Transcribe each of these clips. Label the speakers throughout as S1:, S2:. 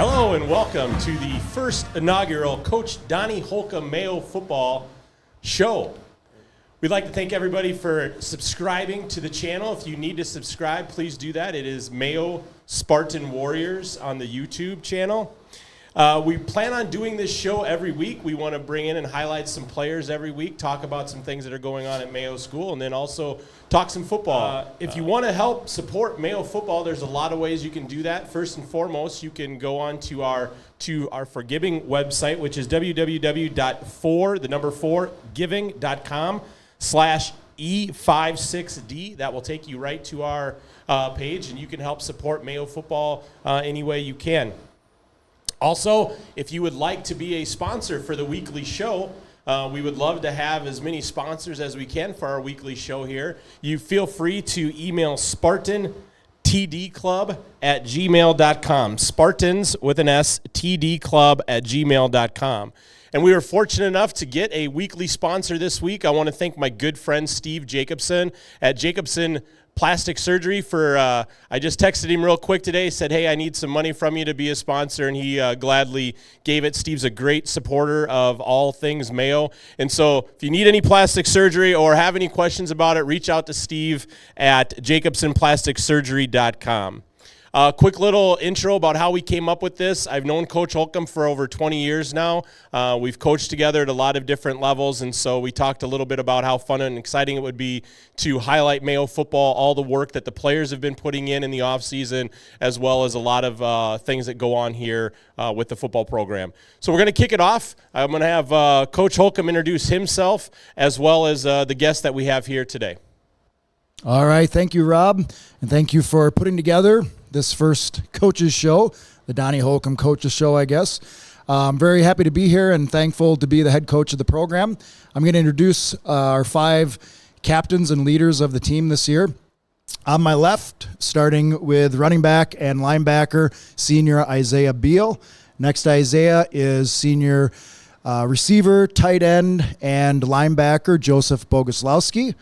S1: Hello and welcome to the first inaugural Coach Donny Holcomb Mayo Football Show. We'd like to thank everybody for subscribing to the channel. If you need to subscribe, please do that. It is Mayo Spartan Warriors on the YouTube channel. We plan on doing this show every week. We want to bring in and highlight some players every week, talk about some things that are going on at Mayo School, and then also talk some football. If you want to help support Mayo football, there's a lot of ways you can do that. First and foremost, you can go on to our Forgiving website, which is www.4giving.com/E56D. That will take you right to our page, and you can help support Mayo football any way you can. Also, if you would like to be a sponsor for the weekly show, we would love to have as many sponsors as we can for our weekly show here. You feel free to email SpartanTDClub@gmail.com. Spartans with an S, TDClub@gmail.com. And we were fortunate enough to get a weekly sponsor this week. I want to thank my good friend Steve Jacobson at Jacobson Plastic Surgery for, I just texted him real quick today, said, hey, I need some money from you to be a sponsor, and he gladly gave it. Steve's a great supporter of all things Mayo. And so if you need any plastic surgery or have any questions about it, reach out to Steve at jacobsonplasticsurgery.com. Quick little intro about how we came up with this. I've known Coach Holcomb for over 20 years now. We've coached together at a lot of different levels, and so we talked a little bit about how fun and exciting it would be to highlight Mayo football, all the work that the players have been putting in the offseason, as well as a lot of things that go on here with the football program. So we're going to kick it off. I'm going to have Coach Holcomb introduce himself, as well as the guests that we have here today.
S2: All right, thank you, Rob, and thank you for putting together this first Coaches Show, the Donny Holcomb Coaches Show, I guess. I'm very happy to be here and thankful to be the head coach of the program. I'm going to introduce our 5 captains and leaders of the team this year. On my left, starting with running back and linebacker, senior Isaiah Beal. Next to Isaiah is senior receiver, tight end, and linebacker Joseph Boguslawski.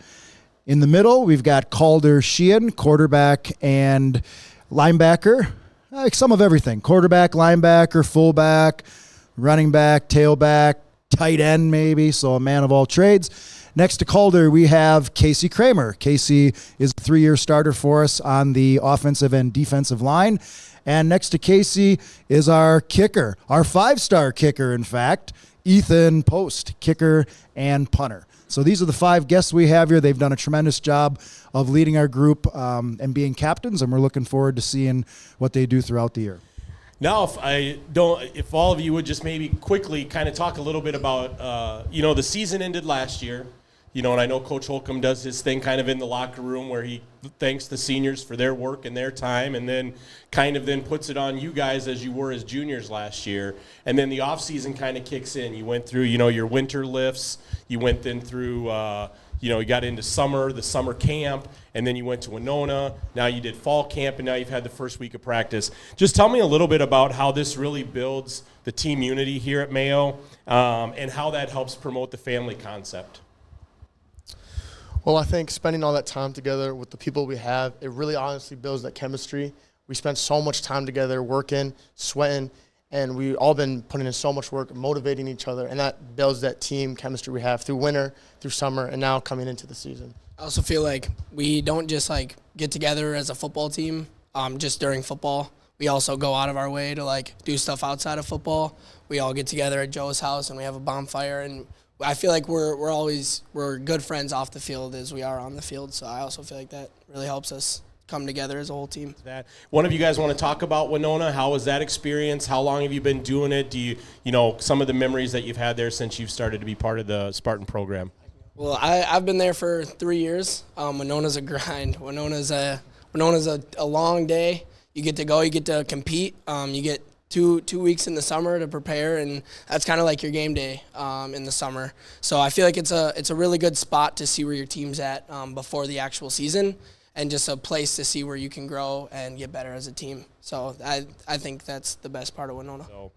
S2: In the middle, we've got Calder Sheehan, quarterback and linebacker, like some of everything. Quarterback, linebacker, fullback, running back, tailback, tight end maybe, so a man of all trades. Next to Calder, we have Casey Kramer. Casey is a 3-year starter for us on the offensive and defensive line. And next to Casey is our kicker, our 5-star kicker, in fact, Ethan Post, kicker and punter. So these are the 5 guests we have here. They've done a tremendous job of leading our group and being captains, and we're looking forward to seeing what they do throughout the year.
S1: Now, if all of you would just maybe quickly kind of talk a little bit about, the season ended last year, and I know Coach Holcomb does his thing kind of in the locker room where he thanks the seniors for their work and their time, and then kind of then puts it on you guys as you were as juniors last year. And then the offseason kind of kicks in. You went through, your winter lifts. You went then through, you got into the summer camp, and then you went to Winona. Now you did fall camp, and now you've had the first week of practice. Just tell me a little bit about how this really builds the team unity here at Mayo and how that helps promote the family concept.
S3: Well, I think spending all that time together with the people we have, it really honestly builds that chemistry. We spent so much time together working, sweating, and we've all been putting in so much work, motivating each other, and that builds that team chemistry we have through winter, through summer, and now coming into the season.
S4: I also feel like we don't just get together as a football team just during football. We also go out of our way to do stuff outside of football. We all get together at Joe's house and we have a bonfire, and I feel like we're good friends off the field as we are on the field. So I also feel like that really helps us come together as a whole team.
S1: That one of you guys want to talk about Winona? How was that experience? How long have you been doing it? Do you some of the memories that you've had there since you've started to be part of the Spartan program?
S4: Well, I've been there for 3 years. Winona's a grind. Winona's a long day. You get to go, you get to compete. You get two weeks in the summer to prepare, and that's kind of like your game day in the summer. So I feel like it's a really good spot to see where your team's at before the actual season, and just a place to see where you can grow and get better as a team. So I think that's the best part of Winona.
S1: So,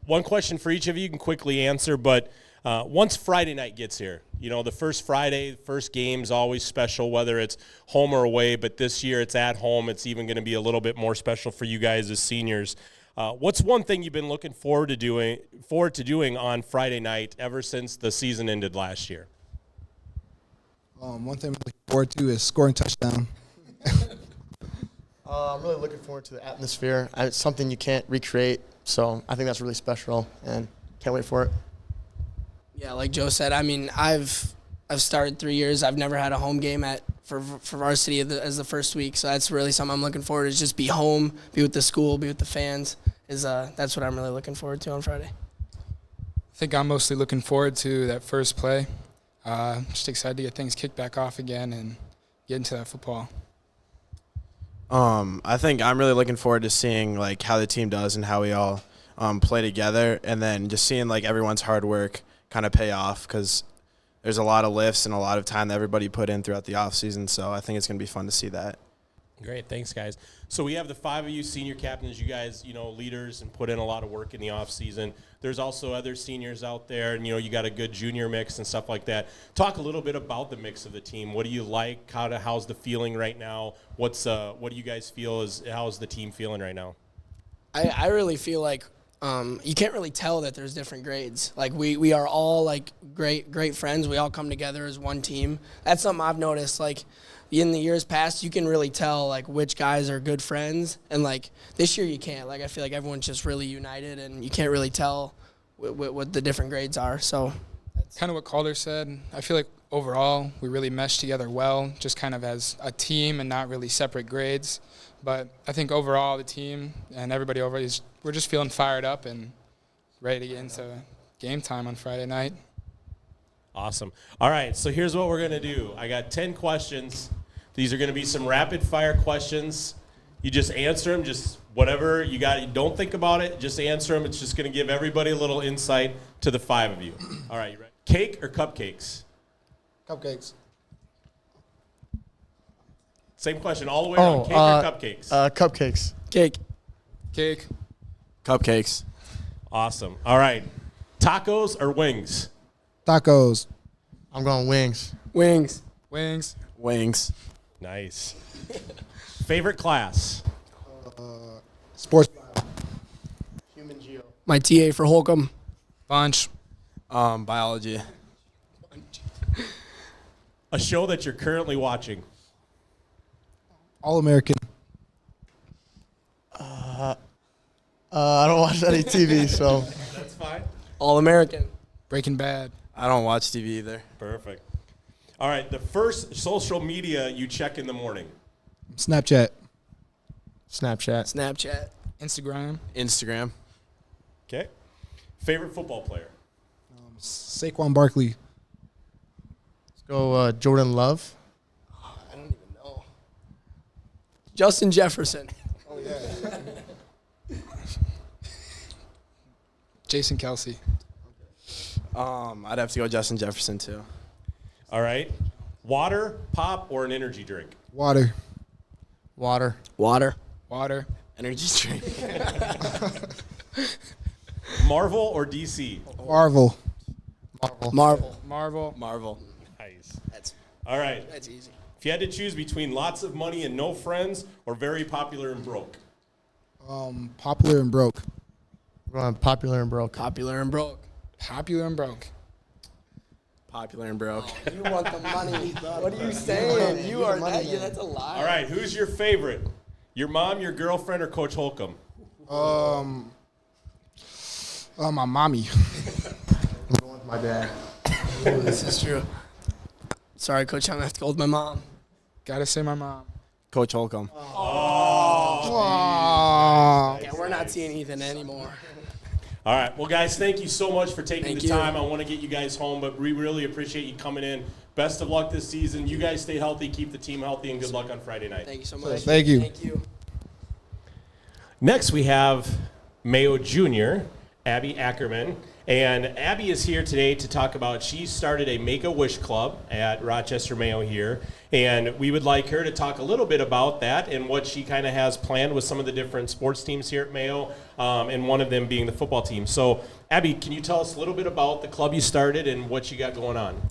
S1: one question for each of you, you can quickly answer, but once Friday night gets here, the first Friday, first game's always special, whether it's home or away, but this year it's at home. It's even going to be a little bit more special for you guys as seniors. What's one thing you've been looking forward to doing on Friday night ever since the season ended last year?
S5: One thing I'm looking forward to is scoring touchdown.
S3: I'm really looking forward to the atmosphere. It's something you can't recreate, so I think that's really special, and can't wait for it.
S4: Yeah, like Joe said, I mean, I've started 3 years. I've never had a home game for varsity as the first week, so that's really something I'm looking forward to. Is just be home, be with the school, be with the fans. That's what I'm really looking forward to on Friday.
S6: I think I'm mostly looking forward to that first play. Just excited to get things kicked back off again and get into that football.
S7: I think I'm really looking forward to seeing like how the team does and how we all play together, and then just seeing like everyone's hard work kind of pay off, because there's a lot of lifts and a lot of time that everybody put in throughout the off season. So I think it's going to be fun to see that.
S1: Great, thanks, guys. So we have the 5 of you senior captains. You guys, leaders and put in a lot of work in the off season. There's also other seniors out there, and you got a good junior mix and stuff like that. Talk a little bit about the mix of the team. What do you like? How's the feeling right now? What do you guys feel how's the team feeling right now?
S4: I really feel like you can't really tell that there's different grades. Like we are all like great friends. We all come together as one team. That's something I've noticed. Like in the years past, you can really tell like which guys are good friends, and like this year you can't. Like I feel like everyone's just really united, and you can't really tell what the different grades are. So that's
S6: Kind of what Calder said. I feel like overall we really meshed together well, just kind of as a team and not really separate grades. But I think overall the team and everybody we're just feeling fired up and ready to get into game time on Friday night.
S1: Awesome. All right, so here's what we're going to do. I got 10 questions. These are going to be some rapid-fire questions. You just answer them, just whatever you got. Don't think about it. Just answer them. It's just going to give everybody a little insight to the 5 of you. All right, you ready? Cake or cupcakes?
S5: Cupcakes.
S1: Same question all the way around. Cake or cupcakes?
S3: Cupcakes.
S4: cake.
S6: Cake.
S7: Cupcakes.
S1: Awesome. All right. Tacos or wings?
S5: Tacos.
S3: I'm going wings.
S4: Wings.
S6: Wings.
S7: Wings.
S1: Nice. Favorite class?
S5: Sports.
S3: Human geo.
S4: My TA for Holcomb.
S6: Bunch.
S7: Biology.
S1: A show that you're currently watching?
S5: All-American.
S3: I don't watch any TV, so
S1: That's fine.
S4: All-American.
S6: Breaking Bad.
S7: I don't watch TV either.
S1: Perfect. All right, the first social media you check in the morning?
S5: Snapchat.
S3: Snapchat.
S4: Snapchat.
S6: Instagram.
S7: Instagram.
S1: Okay. Favorite football player?
S5: Saquon Barkley.
S3: Let's go Jordan Love.
S4: I don't even know. Justin Jefferson.
S6: Jason Kelsey.
S7: I'd have to go Justin Jefferson too.
S1: All right. Water, pop, or an energy drink?
S5: Water.
S3: Water.
S4: Water.
S6: Water.
S7: Energy drink.
S1: Marvel or DC?
S5: Marvel.
S3: Marvel.
S4: Marvel.
S7: Marvel.
S1: Nice.
S4: That's
S1: All right.
S4: easy.
S1: If you had to choose between lots of money and no friends or very popular and broke?
S5: Popular and broke.
S3: We're going popular and broke.
S4: Popular and broke.
S6: Popular and broke.
S7: Popular and broke.
S4: You want the money. What are you saying? You are that. Yeah, that's a lie.
S1: All right, who's your favorite? Your mom, your girlfriend, or Coach Holcomb?
S5: My mommy.
S3: I'm going with my dad.
S4: This is true. Sorry, Coach. I'm gonna have to go with my mom.
S6: Gotta say my mom.
S7: Coach Holcomb.
S4: Yeah, we're not seeing Ethan anymore.
S1: All right. Well, guys, thank you so much for taking
S4: Thank
S1: the
S4: you.
S1: time. I want to get you guys home, but we really appreciate you coming in. Best of luck this season. You guys stay healthy, keep the team healthy, and good luck on Friday night.
S4: Thank you so much.
S5: Thank you.
S4: Thank you.
S1: Next, we have Mayo Junior, Abbey Ackerman. And Abby is here today to talk about, she started a Make-A-Wish Club at Rochester Mayo here, and we would like her to talk a little bit about that and what she kind of has planned with some of the different sports teams here at Mayo, and one of them being the football team. So, Abby, can you tell us a little bit about the club you started and what you got going on?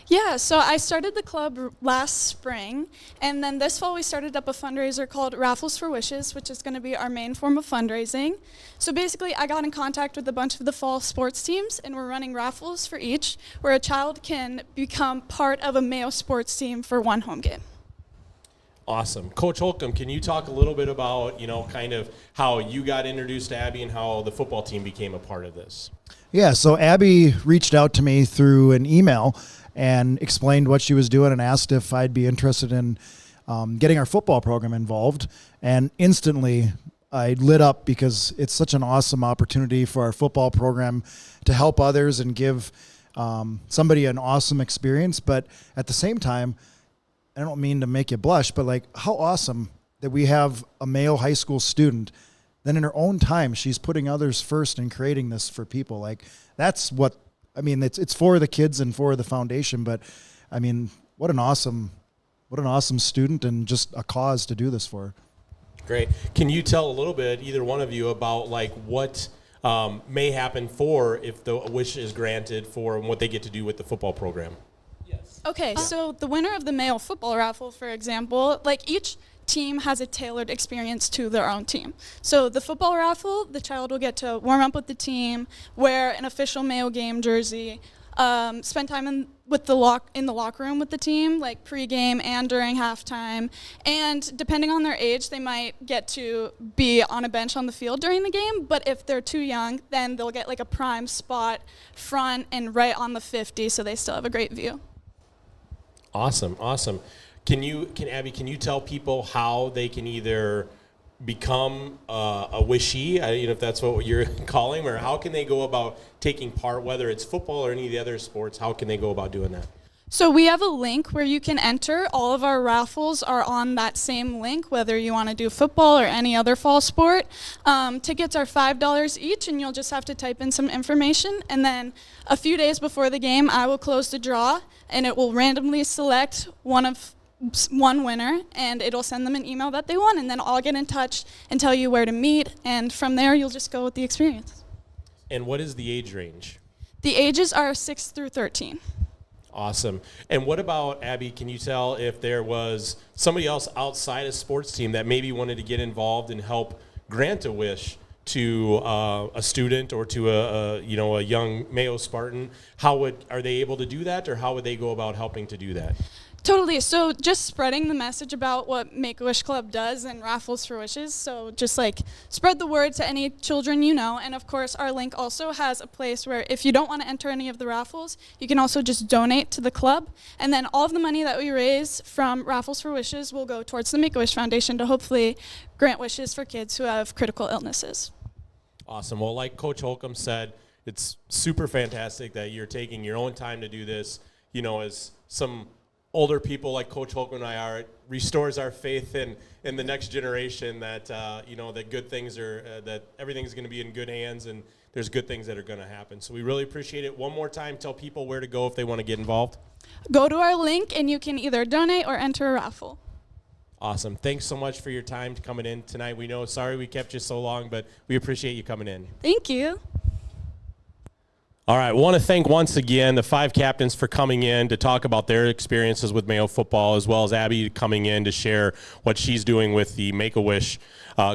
S8: Yeah, so I started the club last spring, and then this fall we started up a fundraiser called Raffles for Wishes, which is going to be our main form of fundraising. So basically, I got in contact with a bunch of the fall sports teams, and we're running raffles for each, where a child can become part of a Mayo sports team for one home game.
S1: Awesome. Coach Holcomb, can you talk a little bit about, kind of how you got introduced to Abbey and how the football team became a part of this?
S2: Yeah, so Abby reached out to me through an email and explained what she was doing and asked if I'd be interested in getting our football program involved. And instantly I lit up because it's such an awesome opportunity for our football program to help others and give somebody an awesome experience. But at the same time, I don't mean to make you blush, but like how awesome that we have a Mayo High School student. Then in her own time, she's putting others first and creating this for people. Like that's what, I mean, it's for the kids and for the foundation, but I mean, what an awesome student and just a cause to do this for.
S1: Great. Can you tell a little bit, either one of you, about like what may happen for if the wish is granted for and what they get to do with the football program?
S8: Okay, so the winner of the Mayo football raffle, for example, like each team has a tailored experience to their own team. So the football raffle, the child will get to warm up with the team, wear an official Mayo game jersey, spend time in the locker room with the team, like pregame and during halftime. And depending on their age, they might get to be on a bench on the field during the game. But if they're too young, then they'll get like a prime spot front and right on the 50, so they still have a great view.
S1: Awesome. Abby, can you tell people how they can either become a wishee, if that's what you're calling, or how can they go about taking part, whether it's football or any of the other sports? How can they go about doing that?
S8: So we have a link where you can enter. All of our raffles are on that same link, whether you want to do football or any other fall sport. Tickets are $5 each, and you'll just have to type in some information. And then a few days before the game, I will close the draw, and it will randomly select one winner, and it'll send them an email that they won, and then I'll get in touch and tell you where to meet, and from there you'll just go with the experience.
S1: And what is the age range?
S8: The ages are 6 through 13.
S1: Awesome. And what about, Abby, can you tell if there was somebody else outside a sports team that maybe wanted to get involved and help grant a wish to a student or to a young Mayo Spartan? Are they able to do that, or how would they go about helping to do that?
S8: Totally. So just spreading the message about what Make-A-Wish Club does and Raffles for Wishes. So just like spread the word to any children you know. And of course, our link also has a place where if you don't want to enter any of the raffles, you can also just donate to the club. And then all of the money that we raise from Raffles for Wishes will go towards the Make-A-Wish Foundation to hopefully grant wishes for kids who have critical illnesses.
S1: Awesome. Well, like Coach Holcomb said, it's super fantastic that you're taking your own time to do this. As some older people like Coach Holcomb and I are, it restores our faith in the next generation that, that good things that everything's going to be in good hands and there's good things that are going to happen. So we really appreciate it. One more time, tell people where to go if they want to get involved.
S8: Go to our link and you can either donate or enter a raffle.
S1: Awesome. Thanks so much for your time coming in tonight. Sorry we kept you so long, but we appreciate you coming in.
S8: Thank you.
S1: All right, I want to thank once again the 5 captains for coming in to talk about their experiences with Mayo football, as well as Abby coming in to share what she's doing with the Make-A-Wish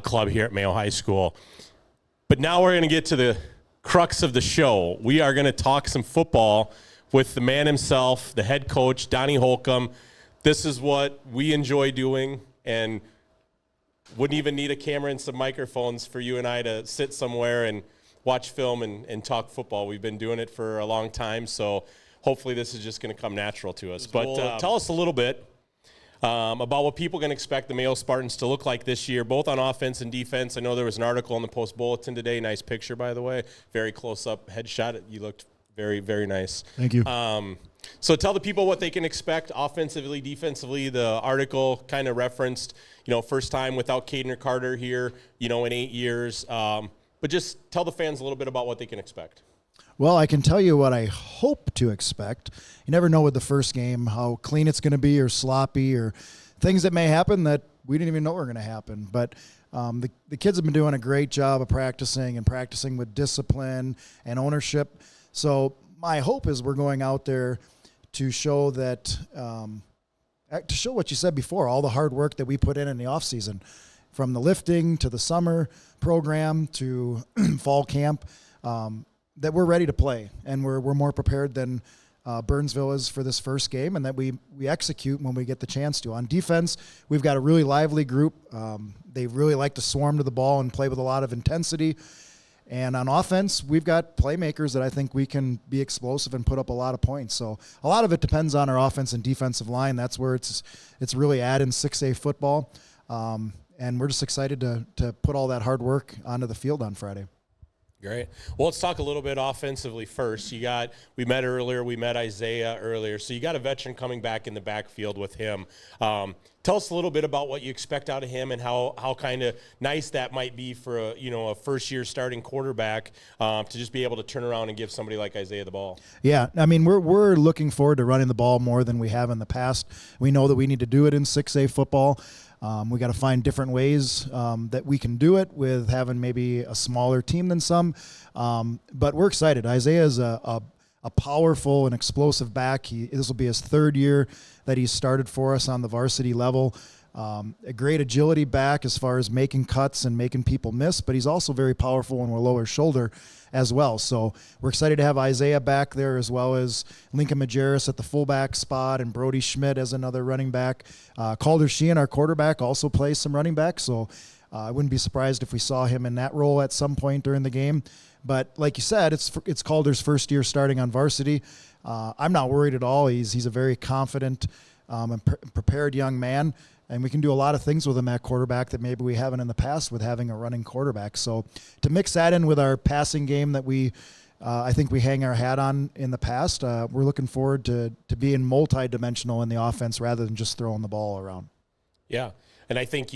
S1: Club here at Mayo High School. But now we're going to get to the crux of the show. We are going to talk some football with the man himself, the head coach, Donny Holcomb. This is what we enjoy doing, and wouldn't even need a camera and some microphones for you and I to sit somewhere and watch film and talk football. We've been doing it for a long time, so hopefully this is just going to come natural to us. But tell us a little bit about what people can expect the Mayo Spartans to look like this year, both on offense and defense. I know there was an article in the Post Bulletin today. Nice picture, by the way. Very close-up headshot. You looked very, very nice.
S2: Thank you.
S1: So tell the people what they can expect offensively, defensively. The article kind of referenced, first time without Caden or Carter here, in 8 years. But just tell the fans a little bit about what they can expect.
S2: Well, I can tell you what I hope to expect. You never know with the first game how clean it's going to be or sloppy or things that may happen that we didn't even know were going to happen. But the kids have been doing a great job of practicing with discipline and ownership. So my hope is we're going out there to show that to show what you said before, all the hard work that we put in the off season, from the lifting to the summer program to fall camp, that we're ready to play and we're more prepared than Burnsville is for this first game, and that we execute when we get the chance to. On defense, we've got a really lively group. They really like to swarm to the ball and play with a lot of intensity. And on offense, we've got playmakers that I think we can be explosive and put up a lot of points. So a lot of it depends on our offense and defensive line. That's where it's really at in 6A football. And we're just excited to put all that hard work onto the field on Friday.
S1: Great. Well, let's talk a little bit offensively first. We met Isaiah earlier. So you got a veteran coming back in the backfield with him. Tell us a little bit about what you expect out of him and how kind of nice that might be for a first-year starting quarterback to just be able to turn around and give somebody like Isaiah the ball.
S2: Yeah, I mean, we're looking forward to running the ball more than we have in the past. We know that we need to do it in 6A football. We got to find different ways that we can do it with having maybe a smaller team than some. But we're excited. Isaiah is a powerful and explosive back. This will be his third year that he's started for us on the varsity level. A great agility back as far as making cuts and making people miss, but he's also very powerful in a lower shoulder as well. So we're excited to have Isaiah back there, as well as Lincoln Majerus at the fullback spot and Brody Schmidt as another running back. Calder Sheehan, our quarterback, also plays some running back, so I wouldn't be surprised if we saw him in that role at some point during the game. But like you said, it's Calder's first year starting on varsity. I'm not worried at all. He's a very confident and prepared young man, and we can do a lot of things with him at quarterback that maybe we haven't in the past with having a running quarterback. So to mix that in with our passing game that I think we hang our hat on in the past, we're looking forward to being multi-dimensional in the offense rather than just throwing the ball around.
S1: Yeah, and I think,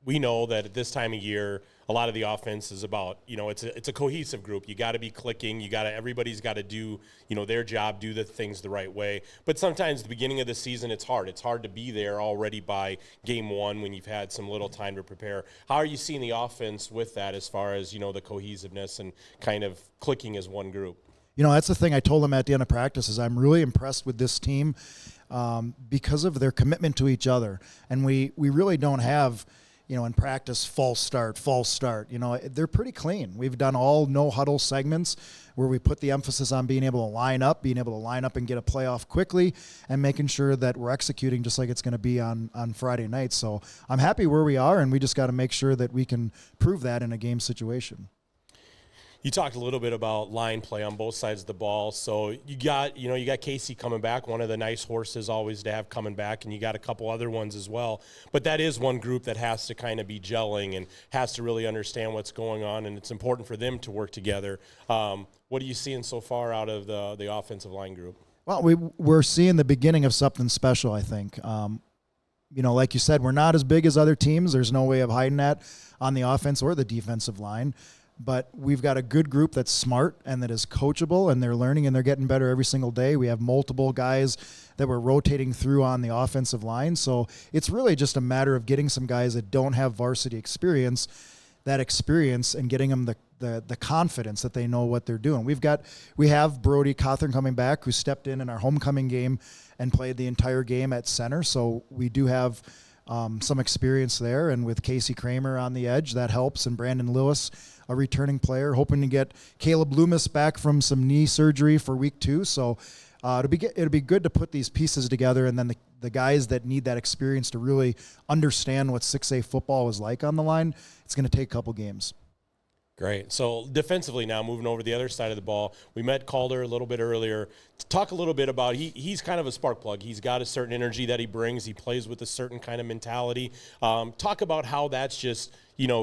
S1: we know that at this time of year, a lot of the offense is about, it's a cohesive group. You got to be clicking. Everybody's got to do, their job, do the things the right way. But sometimes at the beginning of the season, it's hard. It's hard to be there already by game one when you've had some little time to prepare. How are you seeing the offense with that as far as, the cohesiveness and kind of clicking as one group?
S2: That's the thing I told them at the end of practice is I'm really impressed with this team because of their commitment to each other. And we really don't have – in practice, false start. They're pretty clean. We've done all no-huddle segments where we put the emphasis on being able to line up and get a playoff quickly, and making sure that we're executing just like it's going to be on Friday night. So I'm happy where we are, and we just got to make sure that we can prove that in a game situation.
S1: You talked a little bit about line play on both sides of the ball. So you got Casey coming back, one of the nice horses always to have coming back, and you got a couple other ones as well. But that is one group that has to kind of be gelling and has to really understand what's going on, and it's important for them to work together. What are you seeing so far out of the offensive line group?
S2: Well, we're seeing the beginning of something special, I think. Like you said, we're not as big as other teams. There's no way of hiding that on the offense or the defensive line. But we've got a good group that's smart and that is coachable, and they're learning and they're getting better every single day. We have multiple guys that we're rotating through on the offensive line. So it's really just a matter of getting some guys that don't have varsity experience, and getting them the confidence that they know what they're doing. We have Brody Cothern coming back, who stepped in our homecoming game and played the entire game at center. So we do have some experience there, and with Casey Kramer on the edge, that helps, and Brandon Lewis, a returning player, hoping to get Caleb Loomis back from some knee surgery for week 2. So it'll be good to put these pieces together, and then the guys that need that experience to really understand what 6A football is like on the line, it's going to take a couple games.
S1: Great. So defensively now, moving over to the other side of the ball, we met Calder a little bit earlier. Talk a little bit about he's kind of a spark plug. He's got a certain energy that he brings. He plays with a certain kind of mentality. Talk about how that's just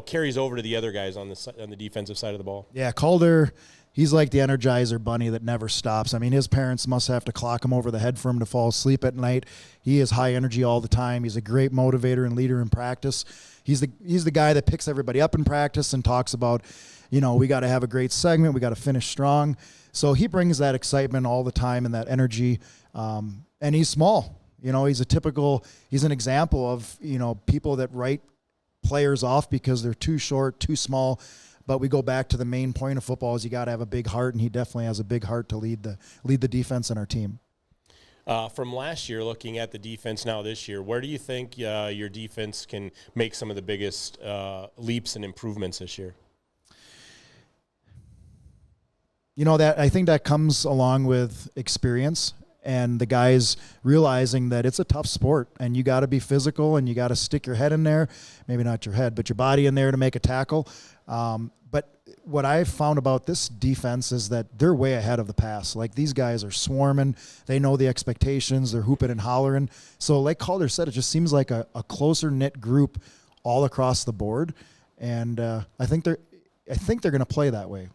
S1: carries over to the other guys on the defensive side of the ball.
S2: Yeah, Calder, he's like the Energizer bunny that never stops. I mean, his parents must have to clock him over the head for him to fall asleep at night. He is high energy all the time. He's a great motivator and leader in practice. He's the guy that picks everybody up in practice and talks about, we got to have a great segment. We got to finish strong. So he brings that excitement all the time and that energy. And he's small. He's an example of, people that write players off because they're too short, too small. But we go back to the main point of football is you got to have a big heart, and he definitely has a big heart to lead the defense in our team.
S1: From last year, looking at the defense now this year, where do you think your defense can make some of the biggest leaps and improvements this year?
S2: You know, that I think that comes along with experience and the guys realizing that it's a tough sport and you got to be physical and you got to stick your head in there, maybe not your head, but your body in there to make a tackle. But what I've found about this defense is that they're way ahead of the pass. Like, these guys are swarming. They know the expectations. They're hooping and hollering. So like Calder said, it just seems like a closer knit group all across the board. And I think they're going to play that way.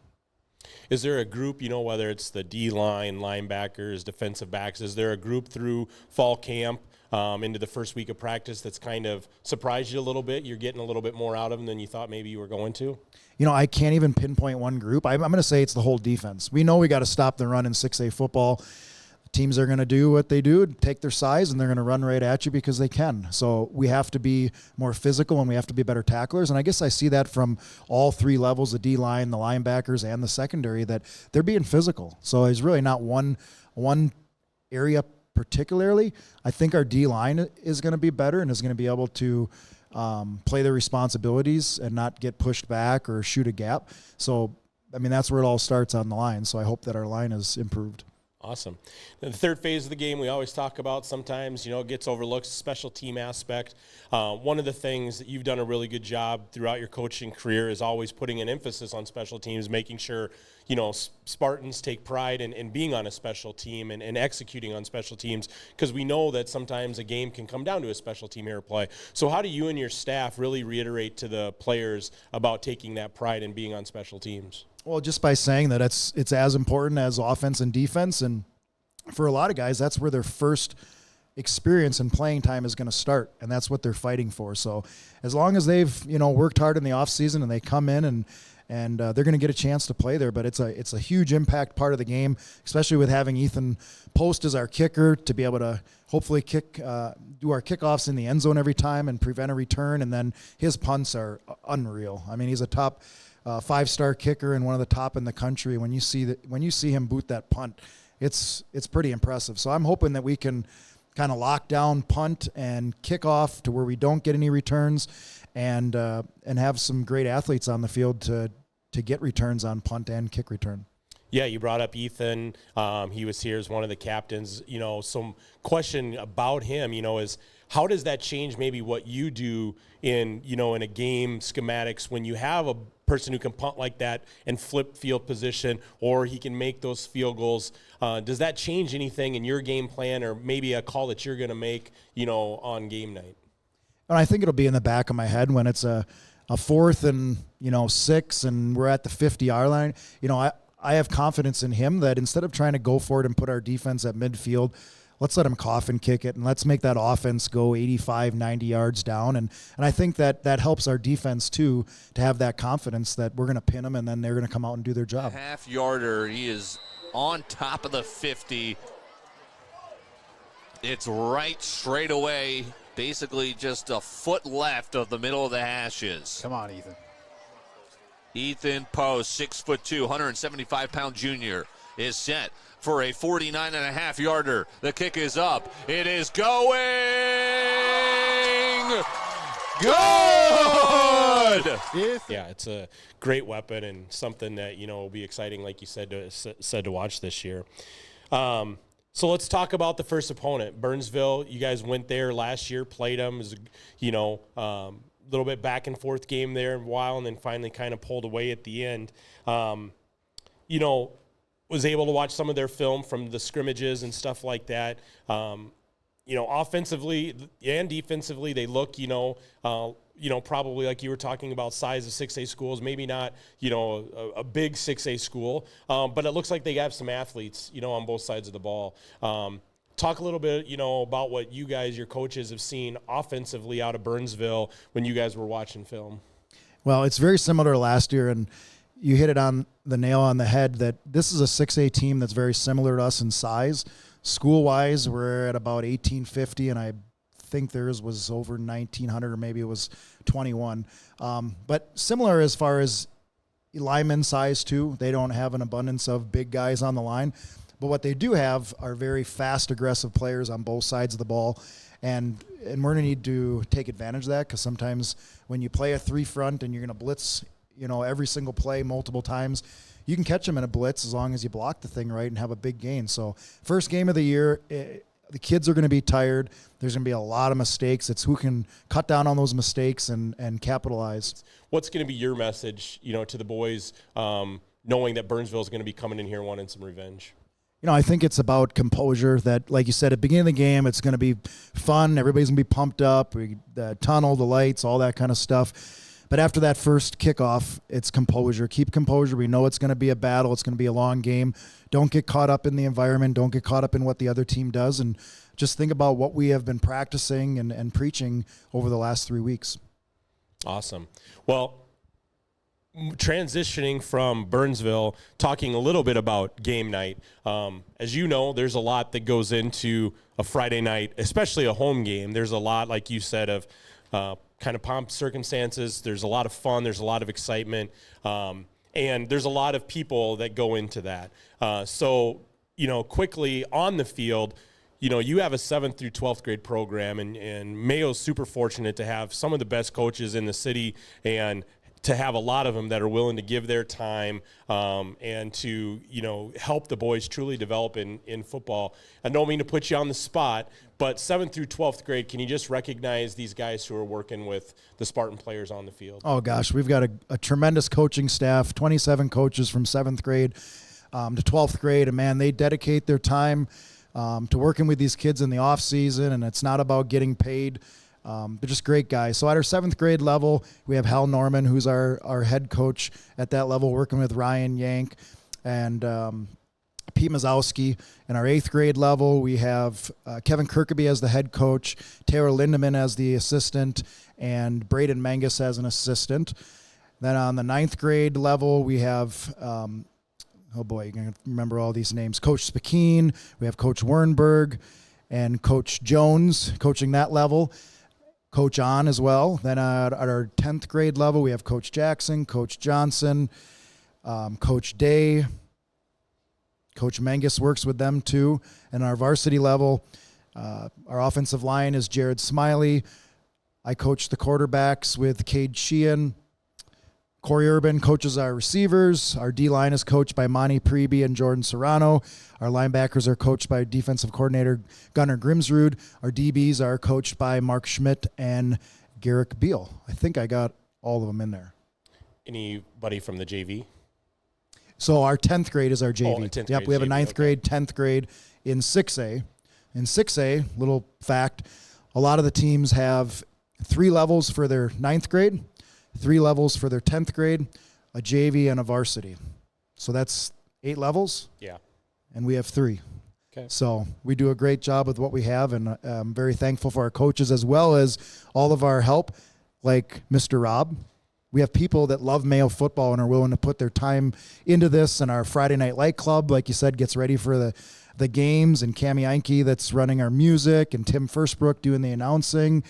S1: Is there a group, you know, whether it's the D-line, linebackers, defensive backs, is there a group through fall camp into the first week of practice that's kind of surprised you a little bit? You're getting a little bit more out of them than you thought maybe you were going to?
S2: You know, I can't even pinpoint one group. I'm going to say it's the whole defense. We know we got to stop the run in 6A football. Teams are going to do what they do, take their size, and they're going to run right at you because they can. So we have to be more physical and we have to be better tacklers. And I guess I see that from all three levels, the D-line, the linebackers, and the secondary, that they're being physical. So it's really not one area particularly. I think our D-line is going to be better and is going to be able to play their responsibilities and not get pushed back or shoot a gap. So, I mean, that's where it all starts on the line. So I hope that our line is improved.
S1: Awesome. The third phase of the game we always talk about sometimes, you know, gets overlooked, special team aspect. One of the things that you've done a really good job throughout your coaching career is always putting an emphasis on special teams, making sure, you know, Spartans take pride in being on a special team and executing on special teams, because we know that sometimes a game can come down to a special team error play. So how do you and your staff really reiterate to the players about taking that pride in being on special teams?
S2: Well, just by saying that it's as important as offense and defense, and for a lot of guys, that's where their first experience and playing time is going to start, and that's what they're fighting for. So, as long as they've worked hard in the off season and they come in and they're going to get a chance to play there, but it's a huge impact part of the game, especially with having Ethan Post as our kicker to be able to hopefully do our kickoffs in the end zone every time and prevent a return, and then his punts are unreal. I mean, he's a top 5-star kicker and one of the top in the country. When you see him boot that punt, it's pretty impressive. So I'm hoping that we can kind of lock down punt and kickoff to where we don't get any returns, and have some great athletes on the field to get returns on punt and kick return.
S1: Yeah, you brought up Ethan. He was here as one of the captains. You know, some question about him, is how does that change maybe what you do in a game schematics when you have a person who can punt like that and flip field position, or he can make those field goals? Does that change anything in your game plan, or maybe a call that you're going to make, on game night?
S2: And I think it'll be in the back of my head when it's a 4th and 6 and we're at the 50-yard line. I have confidence in him that instead of trying to go for it and put our defense at midfield, let's let him cough and kick it, and let's make that offense go 85, 90 yards down. And I think that helps our defense, too, to have that confidence that we're going to pin them and then they're going to come out and do their job.
S9: Half-yarder, he is on top of the 50. It's right straight away, basically just a foot left of the middle of the hashes.
S10: Come on, Ethan.
S9: Ethan Post, 6'2", 175-pound junior, is set for a 49.5-yarder. The kick is up. It is going good!
S1: Yeah, it's a great weapon and something that, will be exciting, like you said to watch this year. So let's talk about the first opponent, Burnsville. You guys went there last year, played them. It was, little bit back and forth game there a while, and then finally kind of pulled away at the end. Was able to watch some of their film from the scrimmages and stuff like that. Offensively and defensively, they look, probably like you were talking about size of 6A schools, maybe not, a big 6A school, but it looks like they have some athletes, on both sides of the ball. Talk a little bit, about what you guys, your coaches, have seen offensively out of Burnsville when you guys were watching film.
S2: Well, it's very similar to last year, and you hit it on the nail on the head that this is a 6A team that's very similar to us in size. School-wise, we're at about 1,850, and I think theirs was over 1,900, or maybe it was 21. But similar as far as lineman size, too. They don't have an abundance of big guys on the line. But what they do have are very fast, aggressive players on both sides of the ball. And we're going to need to take advantage of that, because sometimes when you play a 3-front and you're going to blitz, every single play multiple times, you can catch them in a blitz as long as you block the thing right and have a big gain. So first game of the year, the kids are going to be tired. There's going to be a lot of mistakes. It's who can cut down on those mistakes and capitalize.
S1: What's going to be your message, to the boys, knowing that Burnsville is going to be coming in here wanting some revenge?
S2: I think it's about composure. That, like you said, at the beginning of the game, it's going to be fun. Everybody's going to be pumped up. The tunnel, the lights, all that kind of stuff. But after that first kickoff, it's composure. Keep composure. We know it's going to be a battle. It's going to be a long game. Don't get caught up in the environment. Don't get caught up in what the other team does. And just think about what we have been practicing and preaching over the last 3 weeks.
S1: Awesome. Well, transitioning from Burnsville, talking a little bit about game night. As you know, there's a lot that goes into a Friday night, especially a home game. There's a lot, like you said, of kind of pomp circumstances. There's a lot of fun. There's a lot of excitement. And there's a lot of people that go into that. So, quickly on the field, you have a 7th through 12th grade program, and Mayo's super fortunate to have some of the best coaches in the city and to have a lot of them that are willing to give their time and to, help the boys truly develop in football. I don't mean to put you on the spot, but 7th through 12th grade, can you just recognize these guys who are working with the Spartan players on the field?
S2: Oh, gosh, we've got a tremendous coaching staff, 27 coaches from 7th grade to 12th grade, and, man, they dedicate their time to working with these kids in the off season, and it's not about getting paid. They're just great guys. So at our 7th grade level, we have Hal Norman, who's our head coach at that level, working with Ryan Yank and Pete Mazowski. In our 8th grade level, we have Kevin Kirkaby as the head coach, Taylor Lindeman as the assistant, and Braden Mangus as an assistant. Then on the 9th grade level, we have oh boy, you're going to remember all these names. Coach Spakeen, we have Coach Wernberg, and Coach Jones coaching that level. Coach On as well. Then at our 10th grade level, we have Coach Jackson, Coach Johnson, Coach Day. Coach Mangus works with them too. And our varsity level, our offensive line is Jared Smiley. I coach the quarterbacks with Cade Sheehan. Corey Urban coaches our receivers. Our D-line is coached by Monty Preby and Jordan Serrano. Our linebackers are coached by defensive coordinator Gunnar Grimsrud. Our DBs are coached by Mark Schmidt and Garrick Beal. I think I got all of them in there.
S1: Anybody from the JV?
S2: So our 10th grade is our JV.
S1: Oh, 10th
S2: yep,
S1: grade
S2: we have a
S1: JV,
S2: 9th
S1: okay.
S2: grade, 10th grade in 6A. In 6A, little fact, a lot of the teams have 3 levels for their 9th grade, 3 levels for their 10th grade, a JV, and a varsity. So that's 8 levels.
S1: Yeah.
S2: And we have 3.
S1: Okay.
S2: So we do a great job with what we have, and I'm very thankful for our coaches as well as all of our help, like Mr. Rob. We have people that love Mayo football and are willing to put their time into this, and our Friday Night Light Club, like you said, gets ready for the games, and Cami Einke that's running our music, and Tim Firstbrook doing the announcing.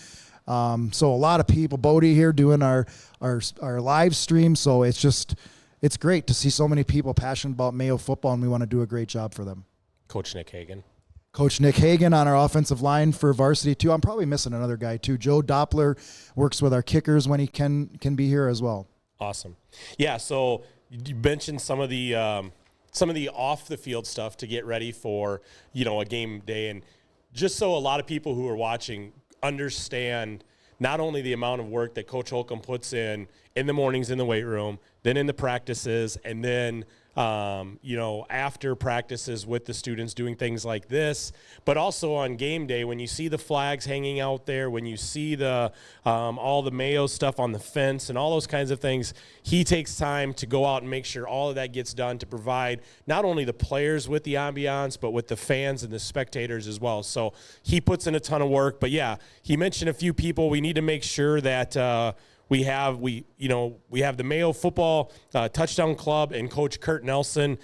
S2: So a lot of people, Bodie here doing our live stream. So it's great to see so many people passionate about Mayo football, and we want to do a great job for them.
S1: Coach Nick Hagan.
S2: Coach Nick Hagan on our offensive line for varsity too. I'm probably missing another guy too. Joe Doppler works with our kickers when he can be here as well.
S1: Awesome. Yeah. So you mentioned some of the off the field stuff to get ready for, a game day. And just so a lot of people who are watching understand not only the amount of work that Coach Holcomb puts in the mornings in the weight room, then in the practices, and then after practices with the students doing things like this, but also on game day when you see the flags hanging out there, when you see the all the Mayo stuff on the fence and all those kinds of things, he takes time to go out and make sure all of that gets done to provide not only the players with the ambiance, but with the fans and the spectators as well. So he puts in a ton of work. But yeah, he mentioned a few people. We need to make sure that we have the Mayo Football Touchdown Club and Coach Kurt Nelson.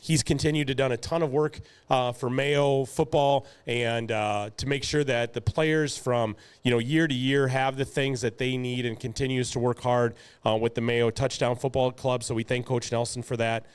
S1: He's continued to done a ton of work for Mayo football and to make sure that the players from year to year have the things that they need, and continues to work hard with the Mayo Touchdown Football Club. So we thank Coach Nelson for that.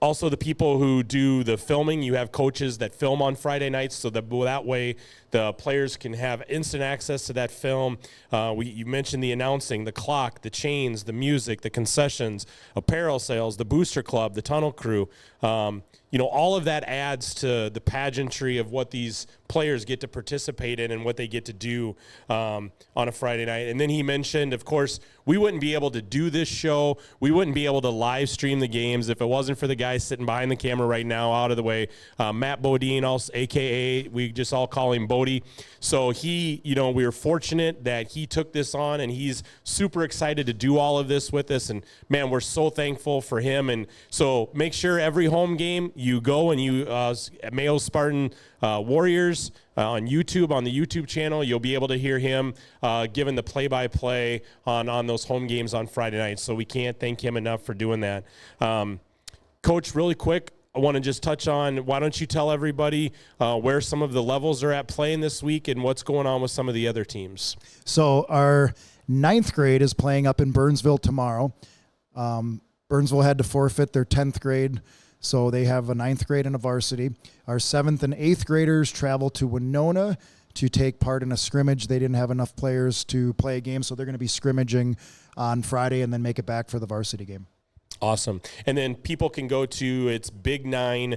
S1: Also, the people who do the filming, you have coaches that film on Friday nights, so that way the players can have instant access to that film. You mentioned the announcing, the clock, the chains, the music, the concessions, apparel sales, the booster club, the tunnel crew. All of that adds to the pageantry of what these players get to participate in and what they get to do on a Friday night. And then he mentioned, of course, we wouldn't be able to do this show. We wouldn't be able to live stream the games if it wasn't for the guy sitting behind the camera right now, out of the way, Matt Bodine, also, a.k.a. we just all call him Bodie. So we were fortunate that he took this on, and he's super excited to do all of this with us. And, man, we're so thankful for him. And so make sure every home game you go and you Mayo Spartan Warriors on YouTube, on the YouTube channel, you'll be able to hear him giving the play-by-play on those home games on Friday nights. So we can't thank him enough for doing that. Coach, really quick, I want to just touch on, why don't you tell everybody where some of the levels are at playing this week and what's going on with some of the other teams?
S2: So our 9th grade is playing up in Burnsville tomorrow. Burnsville had to forfeit their 10th grade, so they have a 9th grade and a varsity. Our 7th and 8th graders travel to Winona to take part in a scrimmage. They didn't have enough players to play a game, so they're going to be scrimmaging on Friday and then make it back for the varsity game.
S1: Awesome. And then people can go to its Big 9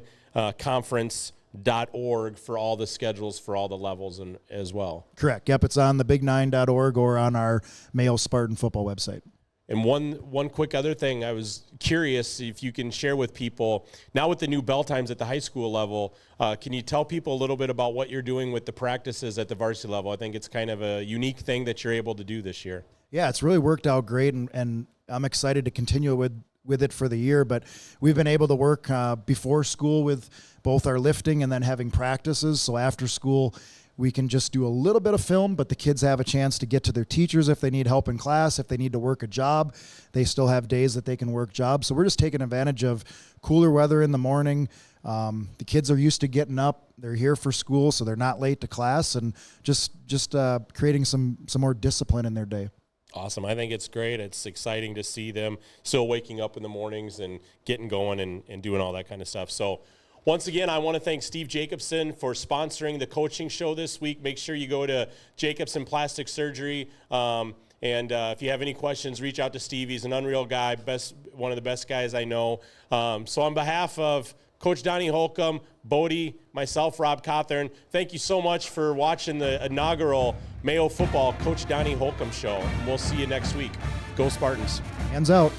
S1: conference.org for all the schedules for all the levels and as well.
S2: Correct. Yep, it's on the big9.org or on our Mayo Spartan football website.
S1: And one quick other thing, I was curious if you can share with people, now with the new bell times at the high school level, can you tell people a little bit about what you're doing with the practices at the varsity level? I think it's kind of a unique thing that you're able to do this year.
S2: Yeah, it's really worked out great, and I'm excited to continue with it for the year. But we've been able to work before school with both our lifting and then having practices. So after school, we can just do a little bit of film, but the kids have a chance to get to their teachers if they need help in class, if they need to work a job. They still have days that they can work jobs. So we're just taking advantage of cooler weather in the morning. The kids are used to getting up. They're here for school, so they're not late to class, and just creating some more discipline in their day.
S1: Awesome. I think it's great. It's exciting to see them still waking up in the mornings and getting going and doing all that kind of stuff. So once again, I want to thank Steve Jacobson for sponsoring the coaching show this week. Make sure you go to Jacobson Plastic Surgery. And if you have any questions, reach out to Steve. He's an unreal guy, one of the best guys I know. So on behalf of Coach Donny Holcomb, Bodie, myself, Rob Cothern, thank you so much for watching the inaugural Mayo Football Coach Donny Holcomb Show. We'll see you next week. Go Spartans.
S2: Hands out.